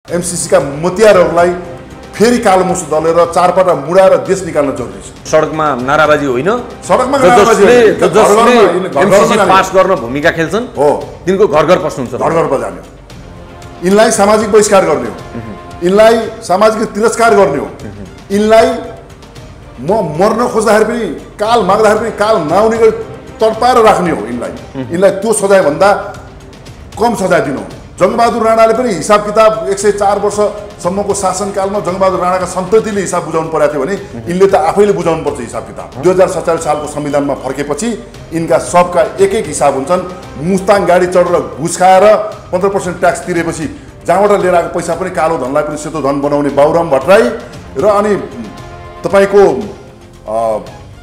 MCC का मतियारहरूलाई फेरि कालोमुसो दलेर चारपटा मुडाएर देश निकाल्न जरुरी छ। सडकमा नाराबाजी होइन, सडकमा नाराबाजी होइन, जसले एमसीसी पास गर्न भूमिका खेल्छन् हो तिनको घर घर पस्नुहुन्छ, घर घर बजाउने हो। यिनलाई सामाजिक बहिष्कार गर्ने हो, यिनलाई सामाजिक तिरस्कार गर्ने हो, यिनलाई म मर्न खोज्दाखेरि पनि काल माग्दाखेरि पनि काल नआउने गरी तडपाएर राख्ने हो। यिनलाई त्यो सजाय भन्दा कम सजाय दिनु हो। जङ्गबहादुर राणाले पनि हिसाब किताब 104 वर्षसम्मको शासनकालमा जङ्गबहादुर राणाका सन्ततिले हिसाब बुझाउनु परेको थियो भने यिनले त आफैले बुझाउनु पर्छ हिसाब किताब। 2047 सालको संविधानमा फर्केपछि यिनका सबका एक एक हिसाब हुन्छन्। मुस्ताङ गाडी चढेर घुस खाएर 15% ट्याक्स तिरेपछि जहाँबाट लिएर आएको पैसा पनि कालो धनलाई पनि सेतो धन बनाउने बाबुराम भट्टराई र अनि तपाईँको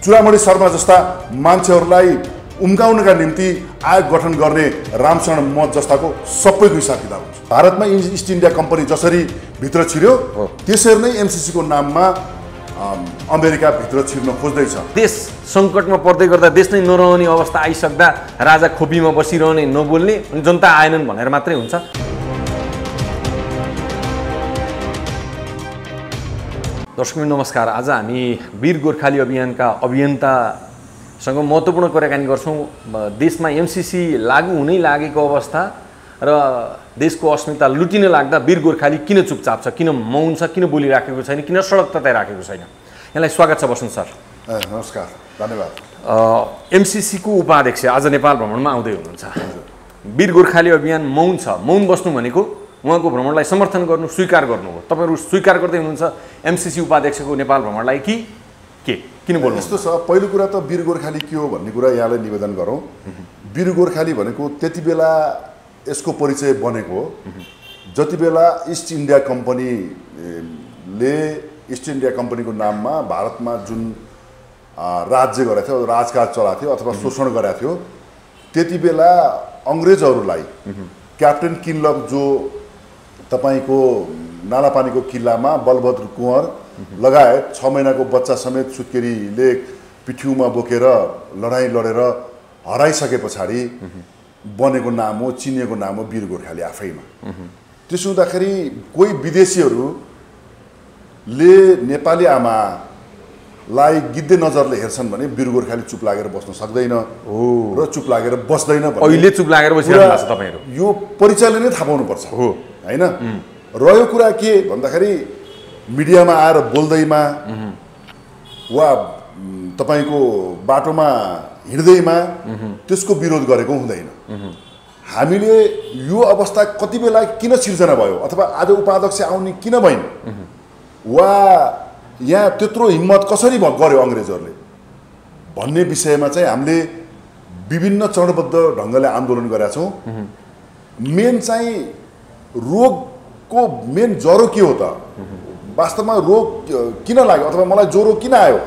चुडामणि शर्मा जस्ता मान्छेहरूलाई उम्काउनका निम्ति आयोग गठन गर्ने रामशरण मत जस्ताको सबैको हिसाब किताब हुन्छ। भारतमा इस्ट इन्डिया कम्पनी जसरी भित्र छिर्यो त्यसरी नै एमसीसीको नाममा अमेरिका भित्र छिर्न खोज्दैछ। देश सङ्कटमा पर्दै गर्दा देश नै नरहने अवस्था आइसक्दा राजा खोपीमा बसिरहने नबोल्ने अनि जनता आएनन् भनेर मात्रै हुन्छ। दर्शकबिन नमस्कार। आज हामी वीर गोर्खाली अभियानका अभियन्तासँग महत्त्वपूर्ण कुराकानी गर्छौँ। देशमा एमसीसी लागू हुनै लागेको अवस्था र देशको अस्मिता लुटिन लाग्दा वीर गोर्खाली किन चुपचाप छ, किन मौन छ, किन बोलिराखेको छैन, किन सडक तताइराखेको छैन। यहाँलाई स्वागत छ बस्नु सर। नमस्कार, धन्यवाद। एमसीसीको उपाध्यक्ष आज नेपाल भ्रमणमा आउँदै हुनुहुन्छ। वीर गोर्खाली अभियान मौन छ। मौन बस्नु भनेको उहाँको भ्रमणलाई समर्थन गर्नु, स्वीकार गर्नु हो। तपाईँहरू स्वीकार गर्दै हुनुहुन्छ एमसीसी उपाध्यक्षको नेपाल भ्रमणलाई कि के किन बोल्नु? यस्तो छ, पहिलो कुरा त वीर गोर्खाली के हो भन्ने कुरा यहाँलाई निवेदन गरौँ। वीर गोर्खाली भनेको त्यति बेला यसको परिचय बनेको हो जति बेला इस्ट इन्डिया कम्पनीको नाममा भारतमा जुन राज्य गरेको थियो, राजकाज चलाएको थियो अथवा शोषण गरेको थियो, त्यति बेला अङ्ग्रेजहरूलाई क्याप्टेन किनलक जो तपाईँको नालापानीको किल्लामा बलभद्र कुँवर लगायत 6 महिनाको बच्चा समेत सुत्केरीले पिठ्युमा बोकेर लडाइँ लडेर हराइसके पछाडि बनेको नाम हो, चिनिएको नाम हो वीर गोर्खाली आफैमा। त्यसो हुँदाखेरि कोही विदेशीहरूले नेपाली आमालाई गिद्धे नजरले हेर्छन् भने वीर गोर्खाली चुप लागेर बस्न सक्दैन र चुप लागेर बस्दैन। अहिले चुप लागेर बसिरहेको छ तपाईँहरू। यो परिचयले नै थाहा पाउनुपर्छ होइन। रह्यो कुरा के भन्दाखेरि मिडियामा आएर बोल्दैमा वा तपाईँको बाटोमा हिँड्दैमा त्यसको विरोध गरेको हुँदैन। हामीले यो अवस्था कति बेला किन सिर्जना भयो अथवा आज उपाध्यक्ष आउने किन भइन् वा यहाँ त्यत्रो हिम्मत कसरी गर्यो अङ्ग्रेजहरूले भन्ने विषयमा चाहिँ हामीले विभिन्न चरणबद्ध ढङ्गले आन्दोलन गरेका छौँ। मेन चाहिँ रोगको मेन ज्वरो के हो त, वास्तवमा रोग किन लाग्यो अथवा मलाई ज्वरो किन आयो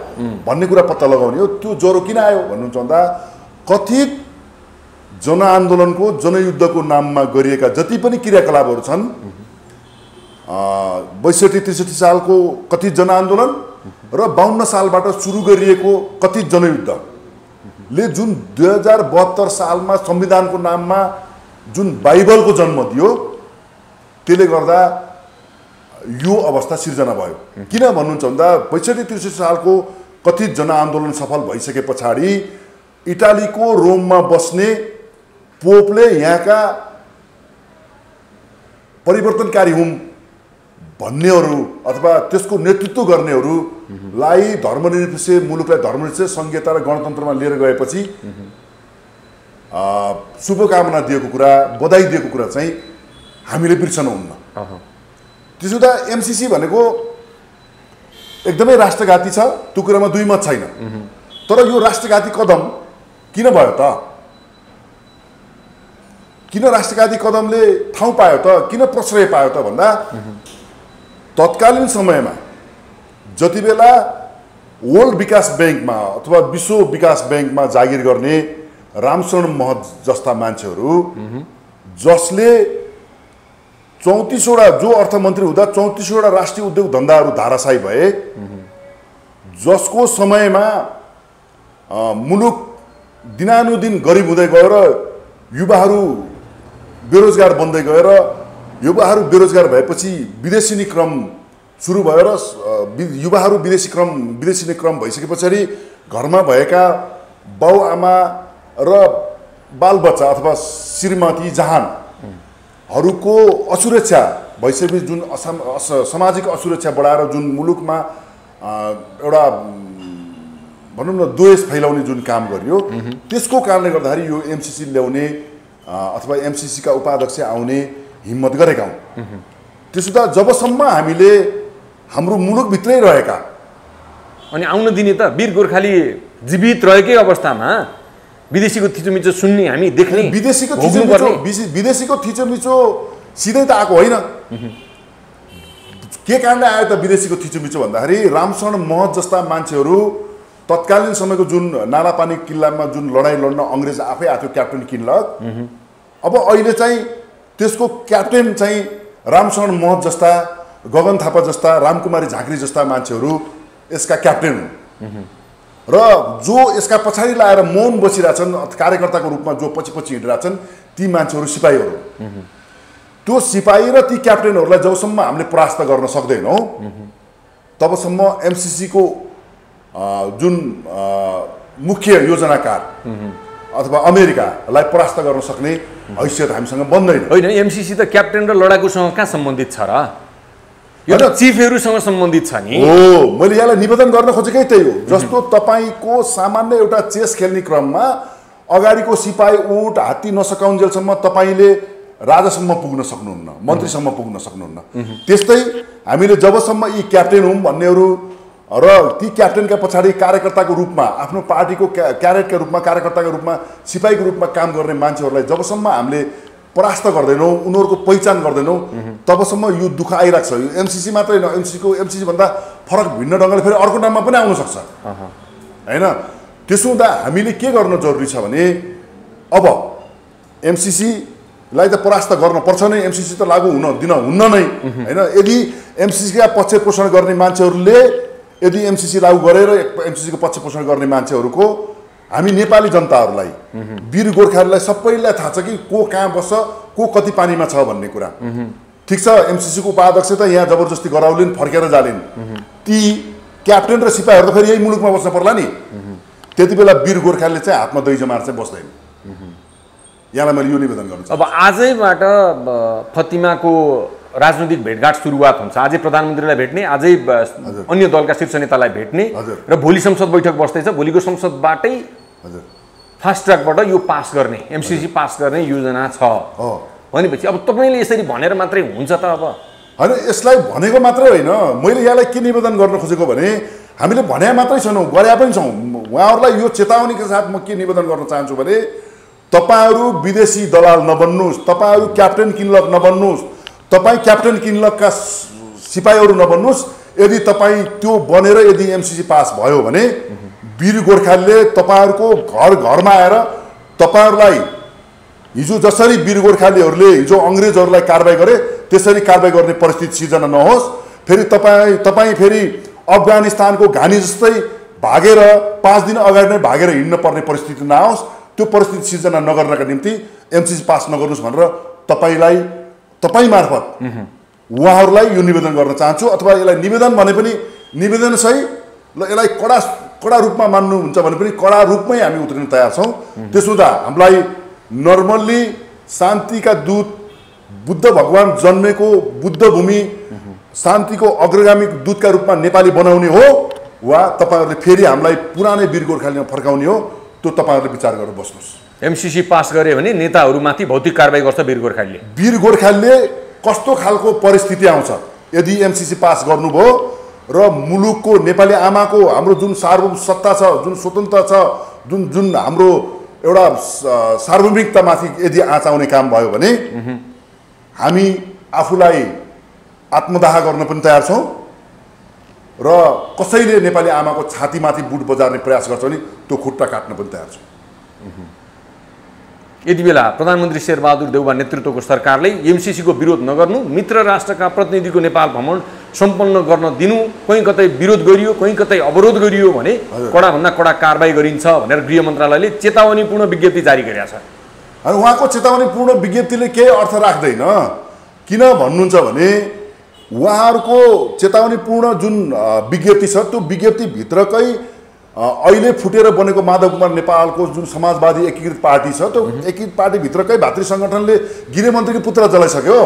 भन्ने कुरा पत्ता लगाउने हो। त्यो ज्वरो किन आयो भन्नुहुन्छ भन्दा कथित जनआन्दोलनको जनयुद्धको नाममा गरिएका जति पनि क्रियाकलापहरू छन्, 62-63 सालको कथित जनआन्दोलन र 52 सालबाट सुरु गरिएको कथित जनयुद्धले जुन 2072 सालमा संविधानको नाममा जुन बाइबलको जन्म दियो, त्यसले गर्दा यो अवस्था सिर्जना भयो। किन भन्नुहुन्छ भन्दा 62-63 सालको कथित जनआन्दोलन सफल भइसके पछाडि इटालीको रोममा बस्ने पोपले यहाँका परिवर्तनकारी हुन् भन्नेहरू अथवा त्यसको नेतृत्व गर्नेहरूलाई धर्मनिरपेक्ष मुलुकलाई धर्मनिरपेक्ष संहिता र गणतन्त्रमा लिएर गएपछि शुभकामना दिएको कुरा, बधाई दिएको कुरा चाहिँ हामीले बिर्सनुहुन्न। त्यसो हुँदा एमसीसी भनेको एकदमै राष्ट्रघाती छ, त्यो कुरामा दुई मत छैन। तर यो राष्ट्रघाती कदम किन भयो त? किन राष्ट्रघाती कदमले ठाउँ पायो त, किन प्रश्रय पायो त भन्दा तत्कालीन समयमा जति बेला वर्ल्ड विकास ब्याङ्कमा अथवा विश्व विकास ब्याङ्कमा जागिर गर्ने रामशरण महत जस्ता मान्छेहरू जसले 34वटा जो अर्थमन्त्री हुँदा 34वटा राष्ट्रिय उद्योग धन्दाहरू धाराशायी भए, जसको समयमा मुलुक दिनानुदिन गरिब हुँदै गयो र युवाहरू बेरोजगार बन्दै गएर युवाहरू बेरोजगार भएपछि विदेशी क्रम सुरु भयो र युवाहरू विदेशी क्रम भइसके पछाडि घरमा भएका बाउआमा र बालबच्चा अथवा श्रीमती जहानहरूको असुरक्षा भइसकेपछि जुन सामाजिक असुरक्षा बढाएर जुन मुलुकमा एउटा भनौँ न द्वेष फैलाउने जुन काम गरियो त्यसको कारणले गर्दाखेरि यो एमसीसी ल्याउने अथवा एमसीसीका उपाध्यक्ष आउने हिम्मत गरेका हौँ। त्यसो त जबसम्म हामीले हाम्रो मुलुकभित्रै रहेका अनि आउन दिने त वीर गोर्खाली जीवित रहेकै अवस्थामा विदेशीको थिचोमिचो सुन्ने हामी देख्ने विदेशीको थिचोमिचो सिधै त आएको होइन। के कारणले आयो त विदेशीको थिचोमिचो भन्दाखेरि रामशरण महत जस्ता मान्छेहरू तत्कालीन समयको जुन नालापानी किल्लामा जुन लडाइँ लड्न अङ्ग्रेज आफै आएको क्याप्टेन किनलक, अब अहिले चाहिँ त्यसको क्याप्टेन चाहिँ रामशरण महत जस्ता, गगन थापा जस्ता, रामकुमारी झाँक्री जस्ता मान्छेहरू यसका क्याप्टेन हुन् र जो यसका पछाडि लाएर मौन बसिरहेछन् कार्यकर्ताको रूपमा जो पछि पछि हिँडिरहेछन् ती मान्छेहरू सिपाहीहरू। त्यो सिपाही र ती क्याप्टेनहरूलाई जबसम्म हामीले परास्त गर्न सक्दैनौँ तबसम्म एमसीसीको जुन मुख्य योजनाकार अथवा अमेरिकालाई परास्त गर्न सक्ने हैसियत हामीसँग बन्दैन। होइन, एमसीसी त क्याप्टेन र लडाकुसँग कहाँ सम्बन्धित छ र? यो त चिफहरूसँग सम्बन्धित छ नि। हो, मैले यहाँलाई निवेदन गर्न खोजेकै त्यही हो। जस्तो तपाईँको सामान्य एउटा चेस खेल्ने क्रममा अगाडिको सिपाही ऊँट हात्ती नसकाउन्जेलसम्म तपाईँले राजासम्म पुग्न सक्नुहुन्न, मन्त्रीसम्म पुग्न सक्नुहुन्न। त्यस्तै हामीले जबसम्म यी क्याप्टेन हौँ भन्नेहरू र ती क्याप्टेनका पछाडि कार्यकर्ताको रूपमा आफ्नो पार्टीको क्याडेटका रूपमा कार्यकर्ताको रूपमा सिपाहीको रूपमा काम गर्ने मान्छेहरूलाई जबसम्म हामीले परास्त गर्दैनौँ, उनीहरूको पहिचान गर्दैनौँ तबसम्म यो दुःख आइरहेको छ। यो एमसीसी मात्रै होइन, एमसीसी भन्दा फरक भिन्न ढङ्गले फेरि अर्को नाममा पनि आउन सक्छ होइन। त्यसो हुँदा हामीले के गर्न जरुरी छ भने अब एमसीसीलाई त परास्त गर्नुपर्छ नै, एमसीसी त लागू हुन्न नै होइन। यदि एमसीसीका पक्ष पोषण गर्ने मान्छेहरूले यदि एमसीसी लागू गरेर एमसीसीको पक्ष पोषण गर्ने मान्छेहरूको हामी नेपाली जनताहरूलाई वीर गोर्खाहरूलाई सबैलाई थाहा छ कि को कहाँ बस्छ, को कति पानीमा छ भन्ने कुरा। ठिक छ, एमसीसीको उपाध्यक्ष त यहाँ जबरजस्ती गराउलिन्, फर्केर जालिन्। ती क्याप्टेन र सिपाहीहरू त फेरि यही मुलुकमा बस्न पर्ला नि। त्यति बेला वीर गोर्खाले चाहिँ हातमा दही जमाएर चाहिँ बस्दैन। यहाँलाई मैले यो निवेदन गर्नु छ। अब आजैबाट फतिमाको राजनैतिक भेटघाट सुरुवात हुन्छ। आजै प्रधानमन्त्रीलाई भेट्ने, आजै अन्य दलका शीर्ष नेतालाई भेट्ने र भोलि संसद बैठक बस्दैछ। भोलिको संसदबाटै फास्ट ट्र्याकबाट यो पास गर्ने, एमसीसी पास गर्ने योजना छ भनेपछि अब तपाईँले यसरी भनेर मात्रै हुन्छ त? अब होइन, यसलाई भनेको मात्रै होइन। मैले यहाँलाई के निवेदन गर्न खोजेको भने हामीले भने मात्रै छैनौँ, गरे पनि छौँ। उहाँहरूलाई यो चेतावनीको साथ म के निवेदन गर्न चाहन्छु भने तपाईँहरू विदेशी दलाल नबन्नुहोस्, तपाईँहरू क्याप्टेन किनलक नबन्नुहोस्, तपाईँ क्याप्टेन किनलकका सिपाहीहरू नबन्नुहोस्। यदि तपाईँ त्यो बनेर यदि एमसीसी पास भयो भने वीर गोर्खाले तपाईँहरूको घर घरमा आएर तपाईँहरूलाई हिजो जसरी वीर गोर्खालीहरूले हिजो अङ्ग्रेजहरूलाई कारबाही गरे त्यसरी कारबाही गर्ने परिस्थिति सिर्जना नहोस्। फेरि तपाईँ फेरि अफगानिस्तानको घानी जस्तै भागेर 5 दिन अगाडि नै भागेर हिँड्न पर्ने परिस्थिति नआओस्। त्यो परिस्थिति सिर्जना नगर्नका निम्ति एमसीसी पास नगर्नुहोस् भनेर तपाईँ मार्फत उहाँहरूलाई यो निवेदन गर्न चाहन्छु। अथवा यसलाई निवेदन भने पनि निवेदन सही ल, यसलाई कडा रूपमा मान्नुहुन्छ भने पनि कडा रूपमै हामी उत्रिन तयार छौँ। त्यसो हुँदा हामीलाई नर्मल्ली शान्तिका दूत बुद्ध भगवान जन्मेको बुद्ध भूमि शान्तिको अग्रगामी दूतका रूपमा नेपाली बनाउने हो वा तपाईँहरूले फेरि हामीलाई पुरानै वीर गोर्खालीमा फर्काउने हो, त्यो तपाईँहरूले विचार गरेर बस्नुहोस्। एमसीसी पास गरे भने नेताहरूमाथि भौतिक कारबाही गर्छ वीर गोर्खालीले। वीर गोर्खालीले कस्तो खालको परिस्थिति आउँछ यदि एमसीसी पास गर्नुभयो र मुलुकको नेपाली आमाको हाम्रो जुन सार्वभौम सत्ता छ, जुन स्वतन्त्र छ, जुन हाम्रो एउटा सार्वभौमिकतामाथि यदि आँच आउने काम भयो भने हामी आफूलाई आत्मदाह गर्न पनि तयार छौँ र कसैले नेपाली आमाको छातीमाथि बुट बजार्ने प्रयास गर्छ भने त्यो खुट्टा काट्न पनि तयार छौँ। यति बेला प्रधानमन्त्री शेरबहादुर देउवा नेतृत्वको सरकारले एमसीसीको विरोध नगर्नु, मित्र राष्ट्रका प्रतिनिधिको नेपाल भ्रमण सम्पन्न गर्न दिनु, कहीँ कतै विरोध गरियो, कहीँ कतै अवरोध गरियो भने कडाभन्दा कडा कारबाही गरिन्छ भनेर गृह मन्त्रालयले चेतावनीपूर्ण विज्ञप्ति जारी गरेको छ। अनि उहाँको चेतावनीपूर्ण विज्ञप्तिले केही अर्थ राख्दैन किन भन्नुहुन्छ भने उहाँहरूको चेतावनीपूर्ण जुन विज्ञप्ति छ त्यो विज्ञप्तिभित्रकै अहिले फुटेर बनेको माधव कुमार नेपालको जुन समाजवादी एकीकृत पार्टी छ त्यो एकीकृत पार्टीभित्रकै भातृ सङ्गठनले गृहमन्त्रीको पुत्र जलाइसक्यो।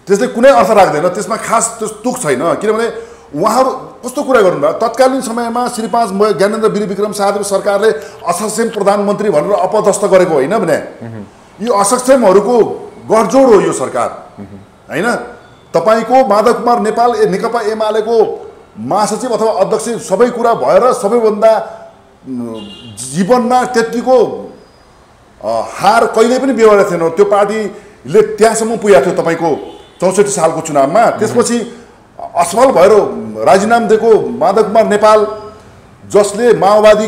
त्यसले कुनै अर्थ राख्दैन, त्यसमा खास त्यो तुक छैन। किनभने उहाँहरू कस्तो कुरा गर्नुभयो, तत्कालीन समयमा श्री 5 ज्ञानेन्द्र वीर विक्रम शाहको सरकारले असक्षम प्रधानमन्त्री भनेर अपदस्थ गरेको होइन भने यी असक्षमहरूको गठजोड हो यो सरकार होइन। तपाईँको माधव कुमार नेपाल नेकपा एमालेको महासचिव अथवा अध्यक्ष सबै कुरा भएर सबैभन्दा जीवनमा त्यतिको हार कहिल्यै पनि बेहोरेको थिएन। त्यो पार्टीले त्यहाँसम्म पुगेको थियो तपाईँको 64 सालको चुनावमा। त्यसपछि असफल भएर राजीनामा दिएको माधव कुमार नेपाल, जसले माओवादी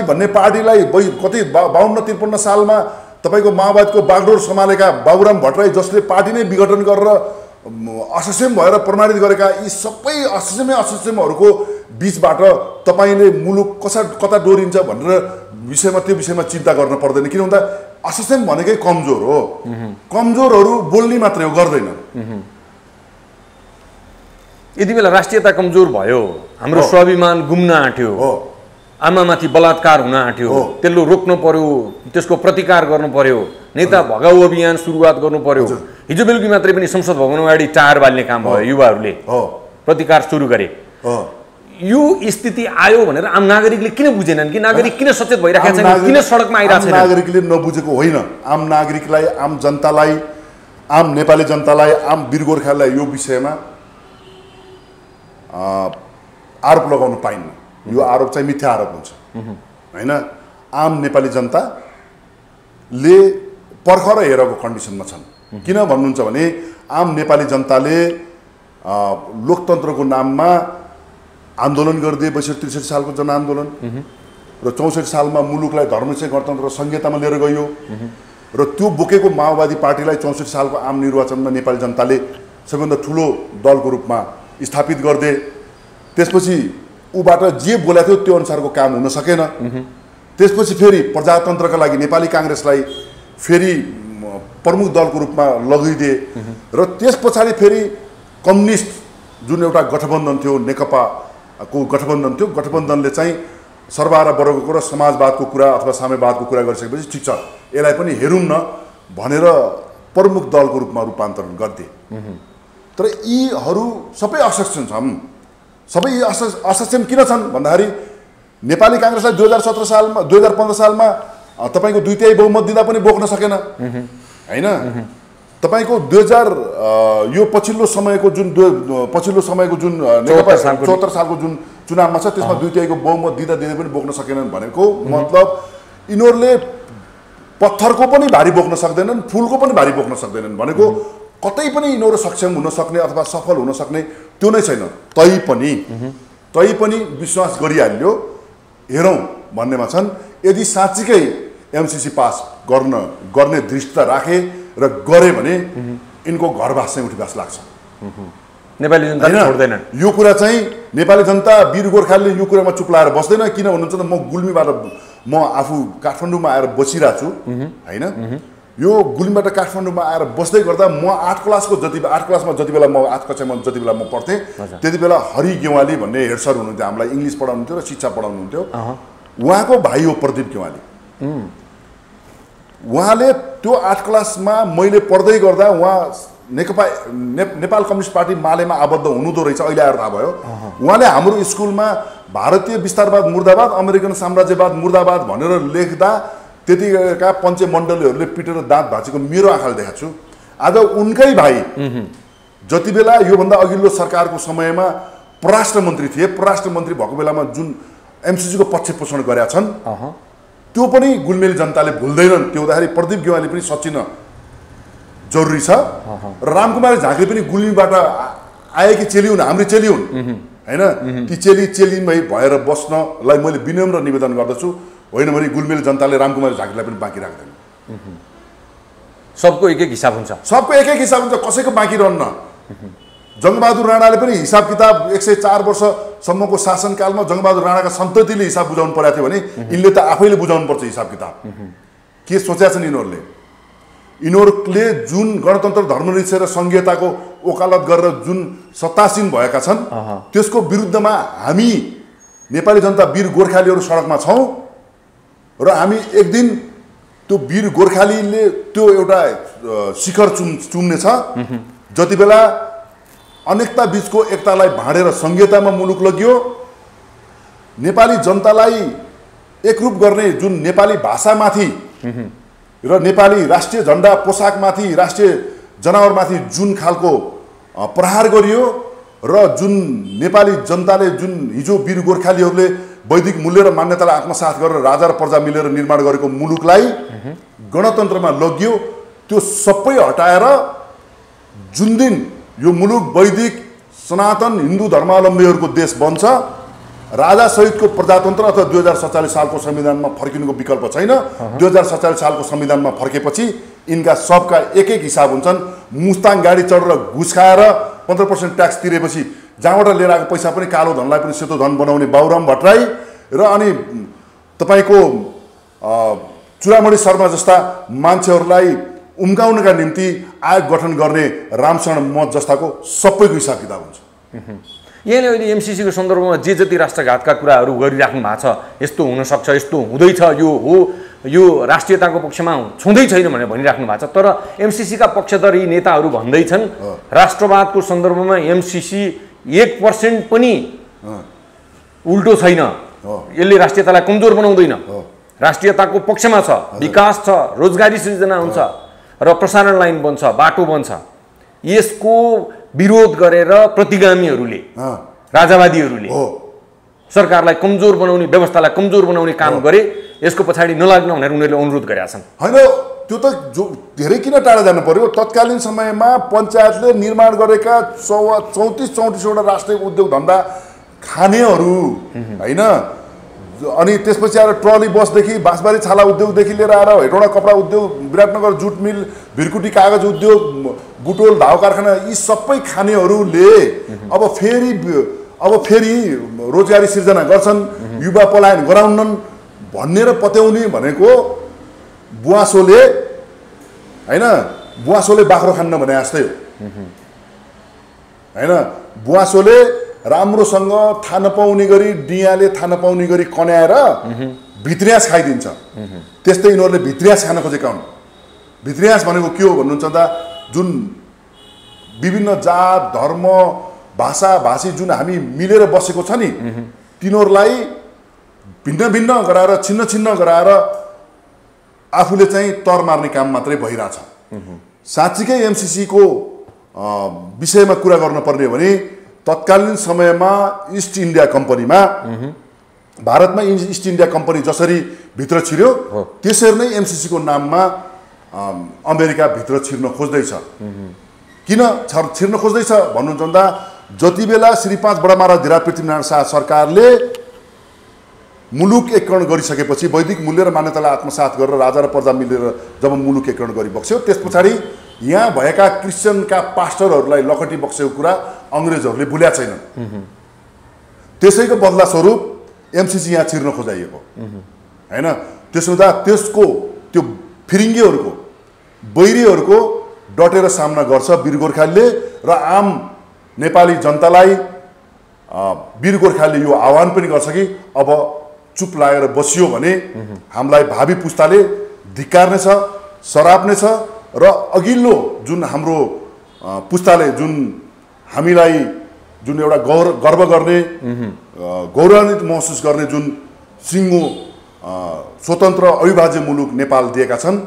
भन्ने पार्टीलाई कति 52-53 सालमा तपाईँको माओवादीको बागडोर सम्हालेका बाबुराम भट्टराई, जसले पार्टी नै विघटन गरेर असक्षम भएर प्रमाणित गरेका यी सबै असक्षमहरूको बिचबाट तपाईँले मुलुक कता डोरिन्छ भनेर त्यो विषयमा चिन्ता गर्न पर्दैन। किन भन्दा असक्षम भनेकै कमजोर हो, कमजोरहरू बोल्ने मात्रै हो, गर्दैन। यति बेला राष्ट्रियता कमजोर भयो, हाम्रो स्वाभिमान गुम्न आँट्यो, आमामाथि बलात्कार हुन आँट्यो, त्यसले रोक्नु पर्यो, त्यसको प्रतिकार गर्नु पर्यो, नेता भगाउ अभियान सुरुवात गर्नु पर्यो। हिजो बेलुकी मात्रै पनि संसद भवन अगाडि टायर बाल्ने काम भयो, युवाहरूले प्रतिकार सुरु गरे। यो स्थिति आयो भनेर आम नागरिकले किन बुझेनन् कि नागरिक किन सचेत भइरहेका छैनन्, किन सडकमा आइरहेका छैनन्? नागरिकले नबुझेको होइन, आम नागरिकलाई, आम जनतालाई, आम नेपाली जनतालाई, आम वीर गोर्खालाई यो विषयमा आरोप लगाउन पाइन्न। यो आरोप चाहिँ मिथ्या आरोप हुन्छ होइन। आम नेपाली जनताले पर्खर हेरेको कन्डिसनमा छन्। किन भन्नुहुन्छ भने आम नेपाली जनताले लोकतन्त्रको नाममा आन्दोलन गरिदिए 63 सालको जनआन्दोलन र 64 सालमा मुलुकलाई धर्मनिरपेक्ष गणतन्त्र र संहितामा लिएर गयो र त्यो बोकेको माओवादी पार्टीलाई 64 सालको आम निर्वाचनमा नेपाली जनताले सबैभन्दा ठुलो दलको रूपमा स्थापित गरिदिए। त्यसपछि उबाट जे बोलेको थियो त्यो अनुसारको काम हुन सकेन। त्यसपछि फेरि प्रजातन्त्रका लागि नेपाली काङ्ग्रेसलाई फेरि प्रमुख दलको रूपमा लगाइदिए र त्यस पछाडि फेरि कम्युनिस्ट जुन एउटा गठबन्धन थियो, नेकपाको गठबन्धन थियो, गठबन्धनले चाहिँ सर्वहारा वर्गको र समाजवादको कुरा अथवा साम्यवादको कुरा गरिसकेपछि ठिक छ यसलाई पनि हेरौँ न भनेर प्रमुख दलको रूपमा रूपान्तरण गरिदिए। तर यीहरू सबै असक्षम छन्। सबै असक्षम किन छन् भन्दाखेरि नेपाली काङ्ग्रेसलाई 2017 सालमा 2015 सालमा तपाईँको 2/3 बहुमत दिँदा पनि बोक्न सकेन होइन। तपाईँको 2000 यो पछिल्लो समयको जुन 74 सालको जुन चुनावमा छ त्यसमा 2/3 बहुमत दिँदा पनि बोक्न सकेनन् भनेको मतलब यिनीहरूले पत्थरको पनि भारी बोक्न सक्दैनन्, फुलको पनि भारी बोक्न सक्दैनन् भनेको कतै पनि यिनीहरू सक्षम हुन सक्ने अथवा सफल हुन सक्ने त्यो नै छैन। तैपनि विश्वास गरिहाल्यो हेरौँ भन्नेमा छन्। यदि साँच्चीकै एमसीसी पास गर्ने दृष्टता राखे र गरे भने यिनको घरबास चाहिँ उठिबास लाग्छ। नेपाली जनता छोड्दैनन् यो कुरा चाहिँ। नेपाली जनता वीर गोर्खाले यो कुरामा चुप लाएर बस्दैन। किन भन्नुहुन्छ त म गुल्मीबाट म आफू काठमाडौँमा आएर बसिरहेको छु होइन। यो गुल्मीबाट काठमाडौँमा आएर बस्दै गर्दा म 8 क्लासमा जति बेला म 8 कक्षामा जति बेला म पढ्थेँ त्यति बेला हरि गेवाली भन्ने हेड सर हुनुहुन्थ्यो, हामीलाई इङ्ग्लिस पढाउनुहुन्थ्यो र शिक्षा पढाउनुहुन्थ्यो। उहाँको भाइ हो प्रदीप गेवाली। उहाँले त्यो 8 क्लासमा मैले पढ्दै गर्दा उहाँ नेपाल कम्युनिस्ट पार्टी मालेमा आबद्ध हुनुहुँदो रहेछ, अहिले आएर थाहा भयो। उहाँले हाम्रो स्कुलमा भारतीय विस्तारवाद मुर्दाबाद, अमेरिकन साम्राज्यवाद मुर्दाबाद भनेर लेख्दा त्यतिका पञ्चमण्डलीहरूले पिटेर दाँत भाँचेको मेरो आँखाले देखाएको छु। आज उनकै भाइ जति बेला योभन्दा अघिल्लो सरकारको समयमा परराष्ट्र मन्त्री थिए, परराष्ट्र मन्त्री भएको बेलामा जुन एमसीसीको पक्ष पोषण गरेका छन् त्यो पनि गुल्मेली जनताले भुल्दैनन्। त्यो हुँदाखेरि प्रदीप गेवाली पनि सचिन जरुरी छ र रामकुमारी झाँक्री पनि गुल्मीबाट आएकी चेली हुन्, हाम्री चेली हुन् होइन। ती चेलीमै भएर बस्नलाई मैले विनम्र निवेदन गर्दछु। होइन भने गुल्मेली जनताले रामकुमारी झाँक्रीलाई पनि बाँकी राख्दैन। सबको एक एक हिसाब हुन्छ, सबको एक एक हिसाब हुन्छ, कसैको बाँकी रहन्न। जङ्गबहादुर राणाले पनि हिसाब किताब 104 वर्षसम्मको शासनकालमा जङ्गबहादुर राणाका सन्ततिले हिसाब बुझाउनु परेको थियो भने यिनले त आफैले बुझाउनु पर्छ हिसाब किताब। के सोचेका छन् यिनीहरूले? यिनीहरूले जुन गणतन्त्र धर्मनिरपेक्ष र संघीयताको वकालत गरेर जुन सत्तासीन भएका छन् त्यसको विरुद्धमा हामी नेपाली जनता वीर गोर्खालीहरू सडकमा छौँ र हामी एक दिन त्यो वीर गोर्खालीले त्यो एउटा शिखर चुम्नेछ जति बेला अनेकता बीचको एकतालाई भाँडेर संघीयतामा मुलुक लगियो नेपाली जनतालाई एकरूप गर्ने जुन नेपाली भाषामाथि र नेपाली राष्ट्रिय झण्डा पोसाकमाथि राष्ट्रिय जनावरमाथि जुन खालको प्रहार गरियो र जुन नेपाली जनताले जुन हिजो वीर गोर्खालीहरूले वैदिक मूल्य र मान्यतालाई आत्मसात गरेर राजा र प्रजा मिलेर निर्माण गरेको मुलुकलाई गणतन्त्रमा लगियो त्यो सबै हटाएर जुन दिन यो मुलुक वैदिक सनातन हिन्दू धर्मावलम्बीहरूको देश बन्छ राजा सहितको प्रजातन्त्र अथवा 2047 सालको संविधानमा फर्किनुको विकल्प छैन 2047 सालको संविधानमा फर्केपछि यिनका सबका एक एक हिसाब हुन्छन् मुस्ताङ गाडी चढेर घुस खाएर 15% ट्याक्स तिरेपछि जहाँबाट लिएर आएको पैसा पनि कालो धनलाई पनि सेतो धन बनाउने बाबुराम भट्टराई र अनि तपाईको चुडामणि शर्मा जस्ता मान्छेहरूलाई उम्काउनका निम्ति आयोग गठन गर्ने रामशरण मत जस्ताको सबैको हिसाब किताब हुन्छ यहाँले अहिले एमसीसीको सन्दर्भमा जे जति राष्ट्रघातका कुराहरू गरिराख्नु भएको छ यस्तो हुनसक्छ यस्तो हुँदैछ यो हो यो राष्ट्रियताको पक्षमा छुँदै छैन भनेर भनिराख्नु भएको छ तर एमसीसीका पक्षधरी नेताहरू भन्दैछन् राष्ट्रवादको सन्दर्भमा एमसीसी 1% पनि उल्टो छैन यसले राष्ट्रियतालाई कमजोर बनाउँदैन राष्ट्रियताको पक्षमा छ विकास छ रोजगारी सृजना हुन्छ र प्रसारण लाइन बन्छ बाटो बन्छ यसको विरोध गरेर प्रतिगामीहरूले राजावादीहरूले सरकारलाई कमजोर बनाउने व्यवस्थालाई कमजोर बनाउने काम गरे यसको पछाडि नलाग्न भनेर उनीहरूले अनुरोध गरेका छन् हैन त्यो त जो धेरै किन टाढा जानु पर्यो तत्कालीन समयमा पञ्चायतले निर्माण गरेका 34 वटा राष्ट्रिय उद्योग धन्दा खानेहरू हैन अनि त्यसपछि आएर ट्रली बसदेखि बाँसबारी छाला उद्योगदेखि लिएर आएर हेटौँडा कपडा उद्योग विराटनगर जुट मिल भिरकुटी कागज उद्योग बुटोल धाउ कारखाना यी सबै खानेहरूले अब फेरि रोजगारी सिर्जना गर्छन् युवा पलायन गराउनन् भनेर पत्याउने भनेको बुवासोले हैन बुवासोले बाख्रो खान्न भने जस्तै हो हैन बुवासोले राम्रोसँग थाहा नपाउने गरी डियाले थाहा नपाउने गरी कन्याएर भित्र्यास खाइदिन्छ त्यस्तै यिनीहरूले भित्र्यास खान खोजेका हुन् भित्र्यास भनेको के हो भन्नुहुन्छ त जुन विभिन्न जात धर्म भाषा भाषी जुन हामी मिलेर बसेको छ नि तिनीहरूलाई भिन्न भिन्न गराएर छिन्न छिन्न गराएर आफूले चाहिँ तर मार्ने काम मात्रै भइरहेछ साँच्चीकै एमसीसीको विषयमा कुरा गर्नुपर्ने हो भने तत्कालीन समयमा इस्ट इन्डिया कम्पनीमा भारतमा इस्ट इन्डिया कम्पनी जसरी भित्र छिर्यो त्यसरी नै एमसीसीको नाममा अमेरिका भित्र छिर्न खोज्दैछ किन छिर्न खोज्दैछ भन्नुहुन्छ भन्दा जति बेला श्री 5 बडा महाराज धीरा पृथ्वीनारायण शाह सरकारले मुलुक एकीकरण गरिसकेपछि वैदिक मूल्य र मान्यतालाई आत्मसात गरेर राजा र प्रजा मिलेर जब मुलुक एकीकरण गरिबक्स्यो त्यस पछाडि यहाँ भएका क्रिश्चियनका पास्टरहरूलाई लखटी बक्सेको कुरा अंग्रेजहरूले भुल्या छैनन् त्यसैको बदला स्वरूप एमसीसी यहाँ छिर्न खोजाइएको हैन त्यसो हुँदा त्यसको त्यो फिरिङ्गीहरूको बैरीहरूको डटेर सामना गर्छ वीर गोर्खालीले र आम नेपाली जनतालाई वीर गोर्खालीले यो आह्वान पनि गर्छ कि अब चुप लागेर बसियो भने हामीलाई भावी पुस्ताले धिक्कार्नेछ सराप्नेछ र अघिल्लो जुन हाम्रो पुस्ताले जुन हामीलाई जुन एउटा गर्व गर्ने गौरवान्वित महसुस गर्ने जुन सिङ्गो स्वतन्त्र अविभाज्य मुलुक नेपाल दिएका छन्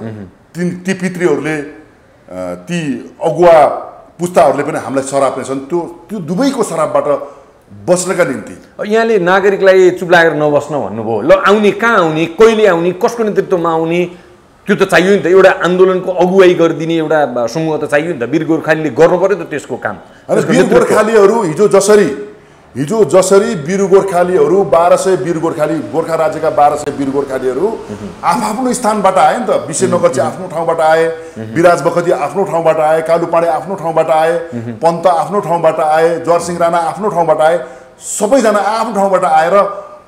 ती पितृहरूले ती अगुवा पुस्ताहरूले पनि हामीलाई सराप्नेछन् त्यो दुवैको सरापबाट बस्नका निम्ति यहाँले नागरिकलाई चुप लागेर नबस्न भन्नुभयो ल आउने कहाँ आउने कहिले आउने कसको नेतृत्वमा आउने त्यो त चाहियो नि त एउटा आन्दोलनको अगुवाई गरिदिने एउटा समूह त चाहियो नि त वीर गोर्खालीले गर्नु पर्यो त त्यसको काम वीर गोर्खालीहरू हिजो जसरी वीर गोर्खालीहरू 1200 वीर गोर्खाली गोर्खा राज्यका 1200 वीर गोर्खालीहरू आफ्नो स्थानबाट आए नि त विशेषनगर चाहिँ आफ्नो ठाउँबाट आए विराज बखती आफ्नो ठाउँबाट आए कालु पाडे आफ्नो ठाउँबाट आए पन्त आफ्नो ठाउँबाट आए जरसिंह राणा आफ्नो ठाउँबाट आए सबैजना आफ्नो ठाउँबाट आएर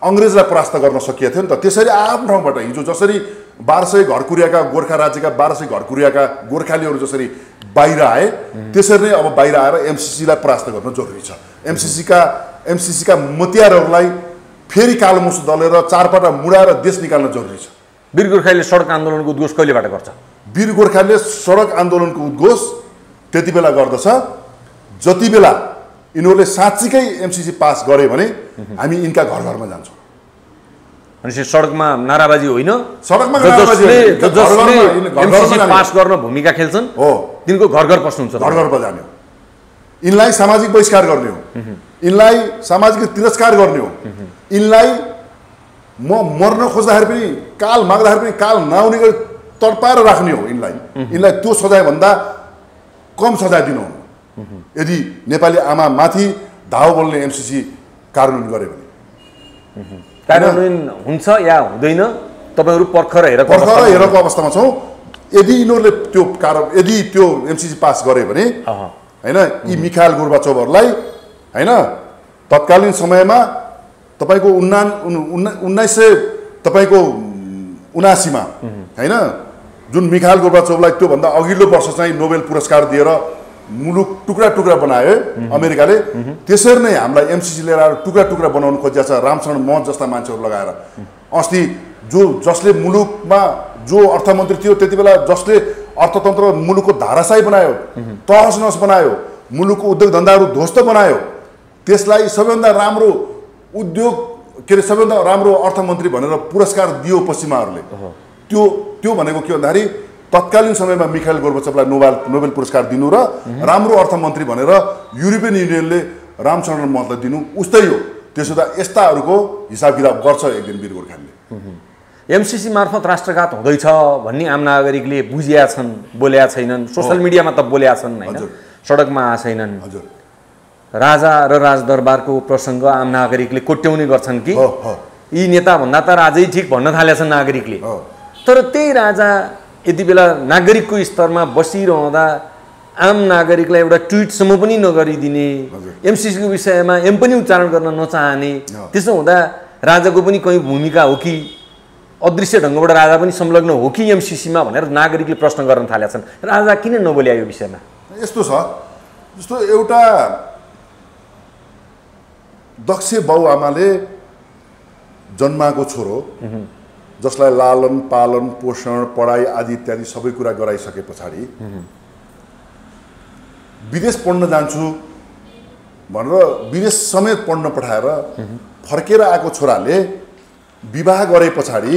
अंग्रेजलाई परास्त गर्न सकिएको थियो नि त त्यसरी आफ्नो ठाउँबाट हिजो जसरी 1200 घरकुरियाका गोर्खा राज्यका 1200 घरकुरियाका गोर्खालीहरू जसरी बाहिर आए त्यसरी नै अब बाहिर आएर एमसीसीलाई परास्त गर्न जरुरी छ। एमसीसीका मतियारहरूलाई फेरि कालोमुसो दलेर चारपाटा मुडाएर देश निकाल्न जरुरी छ। वीर गोर्खालीले सडक आन्दोलनको उद्घोष कहिलेबाट गर्छ? वीर गोर्खालीले सडक आन्दोलनको उद्घोष त्यति बेला गर्दछ जति बेला यिनीहरूले साँच्चीकै एमसीसी पास गरे भने हामी यिनका घर घरमा जान्छौँ। अनि सडकमा नाराबाजी होइन, सडकमा एमसीसी पास गर्न भूमिका खेल्छन् हो, तिनको घर घर पस्नुहुन्छ, घर घर बजाने हो, यिनलाई सामाजिक बहिष्कार गर्ने हो, यिनलाई सामाजिक तिरस्कार गर्ने हो, यिनलाई मर्न खोज्दाखेरि पनि काल माग्दाखेरि पनि काल नआउने गरी तडपाएर राख्ने हो। यिनलाई त्यो सजायभन्दा कम सजाय दिनु हो यदि नेपाली आमा माथि धाव बोल्ने एमसीसी कार्यान्वयन गरे भने। कार्यान्वयन हुन्छ या हुँदैन तपाईहरु पर्खर हेरेको अवस्थामा छौँ। यदि यिनीहरूले यदि त्यो एमसीसी पास गरे भने हैन यी मिखाइल गोर्बाचोभहरूलाई हैन तत्कालीन समयमा तपाईको 1979 मा हैन जुन मिखाइल गोर्बाचोभलाई त्यो भन्दा अघिल्लो वर्ष चाहिँ नोबेल पुरस्कार दिएर मुलुक टुक्रा टुक्रा बनायो अमेरिकाले, त्यसरी नै हामीलाई एमसीसी लिएर आएर टुक्रा टुक्रा बनाउन खोजिएको छ रामचरण महत जस्ता मान्छेहरू लगाएर। अस्ति जसले मुलुकमा जो अर्थमन्त्री थियो त्यति बेला जसले अर्थतन्त्र मुलुकको धाराशाही बनायो, तहस नहस बनायो, मुलुकको उद्योग धन्दाहरू ध्वस्त बनायो, त्यसलाई सबैभन्दा राम्रो उद्योग के अरे सबैभन्दा राम्रो अर्थमन्त्री भनेर पुरस्कार दियो पश्चिमाहरूले। त्यो भनेको के भन्दाखेरि तत्कालीन समयमा मिखाइल गोर्बाचोभलाई नोबेल पुरस्कार दिनु र राम्रो अर्थमन्त्री भनेर युरोपियन युनियनले रामचरण महतलाई दिनु उस्तै हो। त्यसो त यस्ताहरूको हिसाब किताब गर्छ एक दिन वीर गोर्खालीले। एमसीसी मार्फत राष्ट्रघात हुँदैछ भन्ने आम नागरिकले बुझिया छन्, बोलेका छैनन्, सोशल मिडियामा त बोलेका छन् हैन, सडकमा आए छैनन्। राजा र राजदरबारको प्रसङ्ग आम नागरिकले कोट्याउने गर्छन् कि यी नेता भन्दा त राजै ठिक भन्न थालेछन् नागरिकले। तर त्यही राजा यति बेला नागरिकको स्तरमा बसिरहँदा आम नागरिकलाई एउटा ट्विटसम्म पनि नगरिदिने, एमसीसीको विषयमा एम पनि उच्चारण गर्न नचाहने, त्यसो हुँदा राजाको पनि कहीँ भूमिका हो कि अदृश्य ढङ्गबाट राजा पनि संलग्न हो कि एमसीसीमा भनेर नागरिकले प्रश्न गर्न थालेका छन्। राजा किन नबोल्या यो विषयमा? यस्तो छ जस्तो एउटा दक्ष बाउआमाले जन्माएको छोरो जसलाई लालन पालन पोषण पढाइ आदि इत्यादि सबै कुरा गराइसके पछाडि विदेश पढ्न जान्छु भनेर विदेश समेत पढ्न पठाएर फर्केर आएको छोराले विवाह गरे पछाडि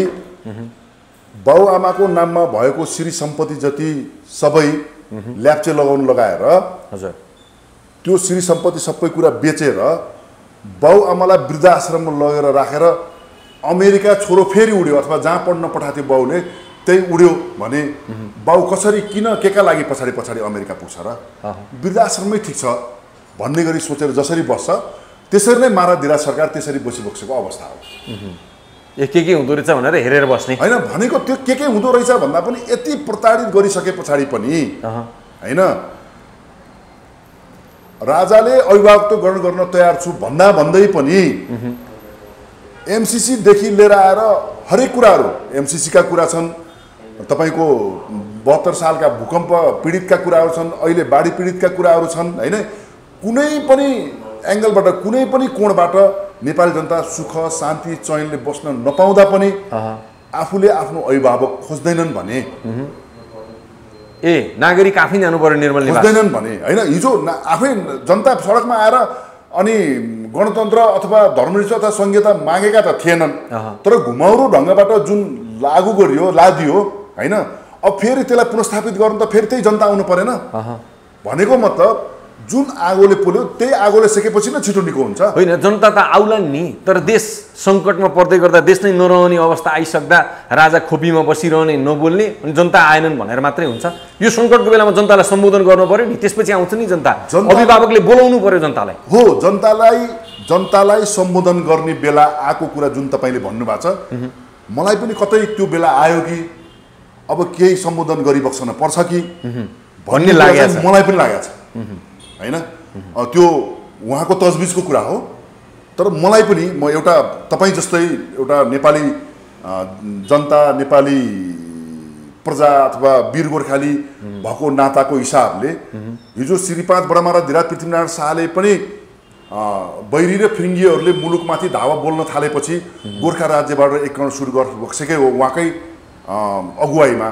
बाउआमाको नाममा भएको श्री सम्पत्ति जति सबै ल्याप्चे लगाएर त्यो श्री सम्पत्ति सबै कुरा बेचेर बाउआमालाई वृद्धाश्रममा लगेर राखेर अमेरिका छोरो फेरि उड्यो अथवा जहाँ पढ्न पठाएको थियो बाउले त्यही उड्यो भने बाउ कसरी किन केका लागि पछाडि पछाडि अमेरिका पुग्छ र? वृद्धाश्रममै ठिक छ भन्ने गरी सोचेर जसरी बस्छ त्यसरी नै माराधिरा सरकार त्यसरी बसिबसेको अवस्था हो। के हुँदो रहेछ भनेर हेरेर बस्ने होइन भनेको त्यो के हुँदो रहेछ भन्दा पनि यति प्रताडित गरिसके पछाडि पनि होइन राजाले अभिभावकत्व ग्रहण गर्न तयार छु भन्दै पनि एमसीसीदेखि लिएर आएर हरेक कुराहरू एमसीसीका कुरा छन्, तपाईँको 72 सालका भूकम्प पीडितका कुराहरू छन्, अहिले बाढी पीडितका कुराहरू छन् होइन। कुनै पनि एङ्गलबाट कुनै पनि कोणबाट नेपाली जनता सुख शान्ति चैनले बस्न नपाउँदा पनि आफूले आफ्नो अभिभावक खोज्दैनन् भने नागरिक आफै जानु पर्यो निर्मल निवास खोज्दैनन् भने होइन। हिजो आफै जनता सडकमा आएर अनि गणतन्त्र अथवा धर्मनिरपेक्ष अथवा संहिता मागेका त थिएनन्, तर घुमाउरो ढङ्गबाट जुन लादियो होइन। अब फेरि त्यसलाई पुनर्स्थापित गर्नु त फेरि त्यही जनता आउनु परेन भनेको मतलब जुन आगोले पोल्यो त्यही आगोले सेकेपछि नै छिटो निको हुन्छ होइन। जनता त आउला नि, तर देश सङ्कटमा पर्दै गर्दा देश नै नरहने अवस्था आइसक्दा राजा खोपीमा बसिरहने नबोल्ने अनि जनता आएनन् भनेर मात्रै हुन्छ? यो सङ्कटको बेलामा जनतालाई सम्बोधन गर्नु पर्यो नि, त्यसपछि आउँछ नि जनता। अभिभावकले बोलाउनु पर्यो जनतालाई। हो, जनतालाई सम्बोधन गर्ने बेला आएको कुरा जुन तपाईँले भन्नुभएको छ, मलाई पनि कतै त्यो बेला आयो कि अब केही सम्बोधन गरिबक्सन पर्छ कि भन्ने लागेको छ, मलाई पनि लागेको छ होइन। त्यो उहाँको तजबिजको कुरा हो, तर मलाई पनि म एउटा तपाईँ जस्तै एउटा नेपाली जनता नेपाली प्रजा अथवा वीर गोर्खाली भएको नाताको हिसाबले हिजो श्री 5 बडामारा धिराज पृथ्वीनारायण शाहले पनि बैरी र फिरिङ्गीहरूले मुलुकमाथि धावा बोल्न थालेपछि गोर्खा राज्यबाट एकीकरण सुरु गरिसके हो उहाँकै अगुवाईमा।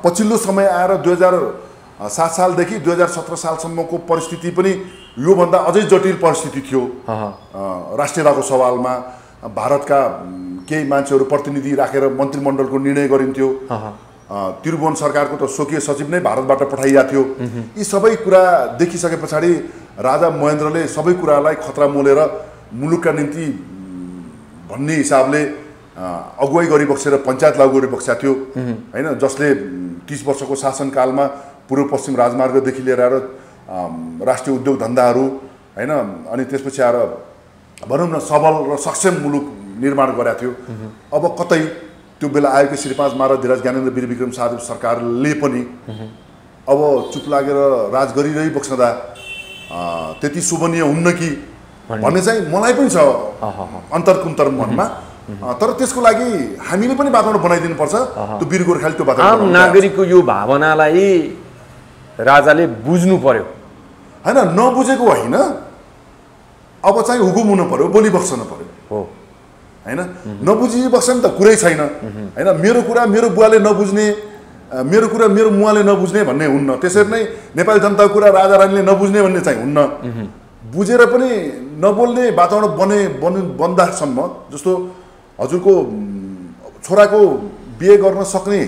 पछिल्लो समय आएर 2007 सालदेखि 2017 सालसम्मको परिस्थिति पनि योभन्दा अझै जटिल परिस्थिति थियो। राष्ट्रियताको सवालमा भारतका केही मान्छेहरू प्रतिनिधि राखेर मन्त्रीमण्डलको निर्णय गरिन्थ्यो। त्रिभुवन सरकारको त स्वकीय सचिव नै भारतबाट पठाइएको थियो। यी सबै कुरा देखिसके पछाडि राजा महेन्द्रले सबै कुरालाई खतरा मोलेर मुलुकका निम्ति भन्ने हिसाबले अगुवाई गरिबक्सेर पञ्चायत लागू गरिबक्सेको थियो हैन, जसले 30 वर्षको शासनकालमा पूर्व पश्चिम राजमार्गदेखि लिएर राष्ट्रिय उद्योग धन्दाहरू हैन, अनि त्यसपछि आएर भनौँ न सबल र सक्षम मुलुक निर्माण गरेको थियो। अब कतै त्यो बेला आएको श्री 5 महाराज धिराज ज्ञानेन्द्र वीर विक्रम शाहदेव सरकारले पनि अब चुप लागेर राज गरिरहि बस्दा त्यति शोभनीय हुन्न कि भन्ने चाहिँ मलाई पनि छ अन्तर्कुन्तर मनमा। तर त्यसको लागि हामीले पनि वातावरण बनाइदिनु पर्छ। त्यो वीर गोर्खाली त्यो वातावरण आम नागरिकको यो भावनालाई राजाले बुझ्नु पर्यो हैन, नबुझेको होइन। अब चाहिँ हुकुम हुनु पर्यो, बोली बक्सनु पर्यो हो हैन। नबुझी बक्सन त कुरै छैन हैन। मेरो कुरा मेरो बुवाले नबुझ्ने, मेरो कुरा मेरो मुवाले नबुझ्ने भन्ने हुन्न। त्यसरी नै नेपाली जनताको कुरा राजा रानीले नबुझ्ने भन्ने चाहिँ हुन्न। बुझेर पनि नबोल्ने वातावरण बन्दासम्म, जस्तो हजुरको छोराको बिहे गर्न सक्ने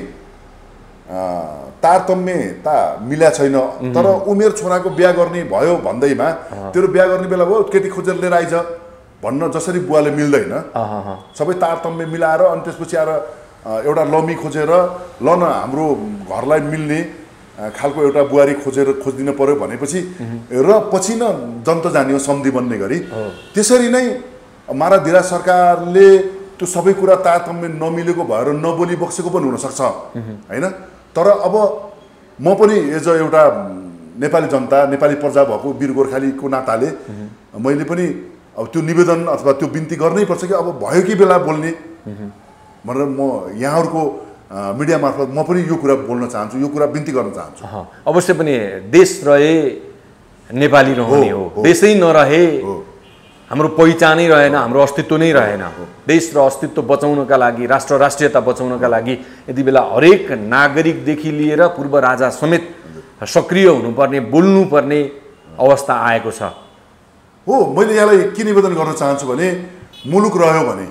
तारतम्यता मिल्या छैन, तर उमेर छोराको बिहा गर्ने भयो भन्दैमा तेरो बिहा गर्ने बेला भयो केटी खोजेर लिएर आइज भन्न जसरी बुवाले मिल्दैन, सबै तारतम्य मिलाएर अनि त्यसपछि आएर एउटा लमी खोजेर ल न हाम्रो घरलाई मिल्ने खालको एउटा बुहारी खोजिदिनु पर्यो भनेपछि र पछि न जन्त जानियो सम्धि बन्ने गरी। त्यसरी नै महाराज धिराज सरकारले त्यो सबै कुरा तारतम्य नमिलेको भएर नबोली बक्सेको पनि हुनसक्छ हैन। तर अब म पनि एज एउटा नेपाली जनता, नेपाली प्रजा भएको वीर गोर्खालीको नाताले मैले पनि अब त्यो निवेदन अथवा त्यो बिन्ती गर्नै पर्छ कि अब भयो कि बेला बोल्ने भनेर म यहाँहरूको मिडिया मार्फत म पनि यो कुरा बोल्न चाहन्छु, यो कुरा बिन्ती गर्न चाहन्छु। अवश्य पनि देश रहे नेपाली रहने हो, देशै नरहे हाम्रो पहिचानै रहेन, हाम्रो अस्तित्व नै रहेन। देश र अस्तित्व बचाउनका लागि, राष्ट्र राष्ट्रियता बचाउनका लागि यति बेला हरेक नागरिकदेखि लिएर पूर्व राजा समेत सक्रिय हुनुपर्ने, बोल्नुपर्ने अवस्था आएको छ हो। मैले यहाँलाई के निवेदन गर्न चाहन्छु भने मुलुक रह्यो भने,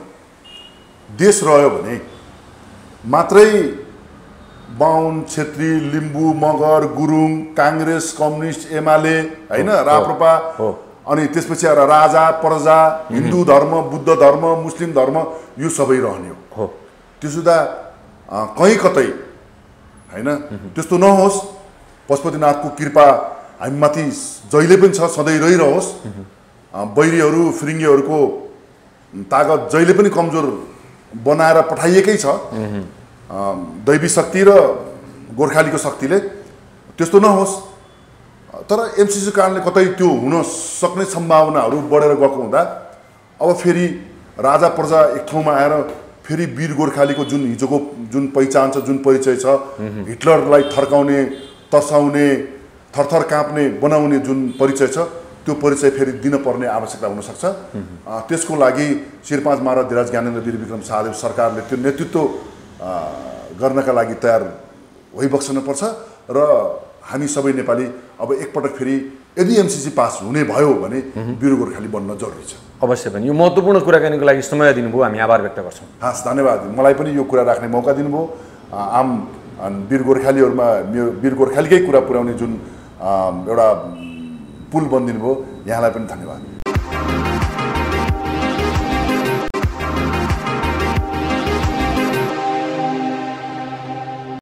देश रह्यो भने मात्रै बाहुन, छेत्री, लिम्बू, मगर, गुरुङ, काङ्ग्रेस, कम्युनिस्ट, एमाले हैन, राप्रपा, अनि त्यसपछि आएर राजा प्रजा, हिन्दू धर्म, बुद्ध धर्म, मुस्लिम धर्म यो सबै रहने हो। त्यसो त कहीँ कतै हैन त्यस्तो नहोस्। पशुपतिनाथको कृपा हामीमाथि जहिले पनि छ, सधैँ रहिरहोस्। बैरीहरू फिरिङ्गीहरूको तागत जहिले पनि कमजोर बनाएर पठाइएकै छ दैवी शक्ति र गोर्खालीको शक्तिले, त्यस्तो नहोस्। तर एमसिसी कारणले कतै त्यो हुन सक्ने सम्भावनाहरू बढेर गएको हुँदा अब फेरि राजा प्रजा एक ठाउँमा आएर फेरि वीर गोर्खालीको जुन हिजोको जुन पहिचान छ, जुन परिचय छ, हिटलरलाई थर्काउने, तर्साउने, थरथर काँप्ने बनाउने जुन परिचय छ, त्यो परिचय फेरि दिन पर्ने आवश्यकता हुनसक्छ। त्यसको लागि श्री 5 महाराज धिराज ज्ञानेन्द्र वीर विक्रम शाहदेव सरकारले त्यो नेतृत्व गर्नका लागि तयार भइबक्सनुपर्छ र हामी सबै नेपाली अब एकपटक फेरि यदि एमसिसी पास हुने भयो भने वीर गोर्खाली बन्न जरुरी छ। अवश्य पनि यो महत्त्वपूर्ण कुराकानीको लागि समय दिनुभयो, हामी आभार व्यक्त गर्छौँ। हस्, धन्यवाद। मलाई पनि यो कुरा राख्ने मौका दिनुभयो। आम वीर गोर्खालीहरूमा वीर गोर्खालीकै कुरा पुर्याउने जुन एउटा पुल बनिदिनु भयो, यहाँलाई पनि धन्यवाद।